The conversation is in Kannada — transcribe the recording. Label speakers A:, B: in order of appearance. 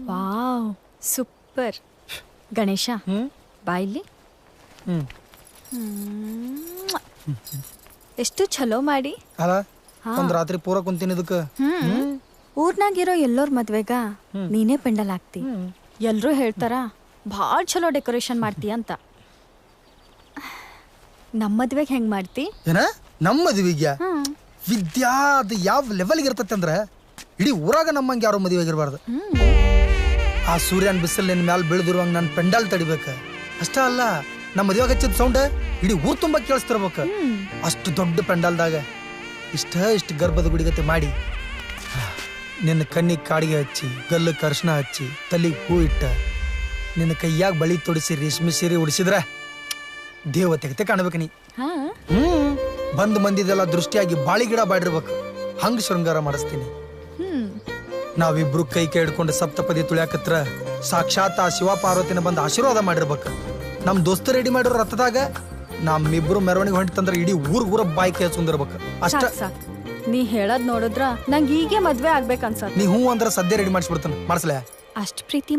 A: Wow, super. ಗಣೇಶ ಬಾಯಿಲಿ. ಎಷ್ಟು ಚಲೋ ಮಾಡಿ
B: ಅಲ್ಲ ಒಂದ್ ರಾತ್ರಿ ಪೂರ ಕುಂತೀನಿ ಇದಕ್ಕೆ.
A: ಊರ್ನಾಗಿರೋ ಎಲ್ಲೋರ್ ಮದ್ವೆಗ ನೀನೇ ಪೆಂಡಲ್ ಹಾಕ್ತಿ. ಎಲ್ರೂ ಹೇಳ್ತಾರ ಭಾಳ ಚಲೋ ಡೆಕೋರೇಷನ್ ಮಾಡ್ತಿ ಅಂತ. ನಮ್ಮ ಮದ್ವೆಗೆ ಹೆಂಗ್ ಮಾಡ್ತಿ?
B: ಏನ ನಮ್ಮ ಮದುವೆಗ್ಯಾ? ವಿದ್ಯಾ ಅದು ಯಾವ ಲೆವೆಲ್ಗೆ ಇರ್ತೈತೆ ಅಂದ್ರೆ ಇಡೀ ಊರಾಗ ನಮ್ಮಂಗೆ ಯಾರೋ ಮದುವೆ ಆಗಿರ್ಬಾರ್ದು. ಆ ಸೂರ್ಯನ ಬಿಸಿಲು ನಿನ್ ಮ್ಯಾಲ ಬೀಳ್ದಿರುವಂಗ ನಾನು ಪೆಂಡಾಲ್ ತಡಿಬೇಕು. ಅಷ್ಟ ಅಲ್ಲ, ನಮ್ಮ ಮದುವೆಗೆ ಹಚ್ಚಿದ ಸೌಂಡ್ ಇಡೀ ಊರ್ ತುಂಬಾ ಕೇಳಿಸ್ತಿರ್ಬೇಕು. ಅಷ್ಟು ದೊಡ್ಡ ಪೆಂಡಾಲ್ದಾಗ ಇಷ್ಟು ಗರ್ಭದ ಗುಡಿಗತೆ ಮಾಡಿ ನಿನ್ನ ಕಣ್ಣಿಗೆ ಕಾಡಿಗೆ ಹಚ್ಚಿ, ಗಲ್ಲಕ್ಕೆ ಅರ್ಶನ ಹಚ್ಚಿ, ತಲೆಗೆ ಹೂ ಇಟ್ಟ, ನಿನ್ನ ಕೈಯಾಗ ಬಳಿ ತೊಡಿಸಿ ರೇಷ್ಮೆ ಸೀರೆ ಉಡಿಸಿದ್ರ ದೇವತೆಗತೆ ಕಾಣಬೇಕು ನೀ. ಬಂದ್ ಮಂದಿದೆಲ್ಲ ದೃಷ್ಟಿಯಾಗಿ ಬಾಳಿ ಗಿಡ ಬಾಡಿರ್ಬೇಕು. ಹಂಗ ಶೃಂಗಾರ ಮಾಡಿಸ್ತೀನಿ. ನಾವಿಬ್ರು ಕೈ ಕೈ ಹಿಡ್ಕೊಂಡು ಸಪ್ತಪದಿ ತುಳ್ಯಾಕತ್ರ ಸಾಕ್ಷಾತ್ ಆ ಶಿವ ಪಾರ್ವತಿನ ಬಂದು ಆಶೀರ್ವಾದ ಮಾಡಿರ್ಬೇಕು. ನಮ್ ದೋಸ್ತ ರೆಡಿ ಮಾಡಿರೋ ರಥದಾಗ ನಮ್ಮಿಬ್ರು ಮೆರವಣಿಗೆ ಹೊಂಟಂದ್ರೆ ಇಡೀ ಊರ ಬಾಯಿ ಕೈ ಸುಂದಿರ್ಬೇಕು. ಅಷ್ಟ
A: ಸಾಕ್. ನೀ ಹೇಳದ್ ನೋಡಿದ್ರ ನಂಗೆ ಹೀಗೆ ಮದ್ವೆ ಆಗ್ಬೇಕನ್ಸತ್.
B: ನೀ ಹೂ ಅಂದ್ರೆ ಸದ್ಯ ರೆಡಿ ಮಾಡಿಸ್ಬಿಡ್ತಾನೆ. ಮಾಡಿಸ್ಲೇ?
A: ಅಷ್ಟ್ ಪ್ರೀತಿ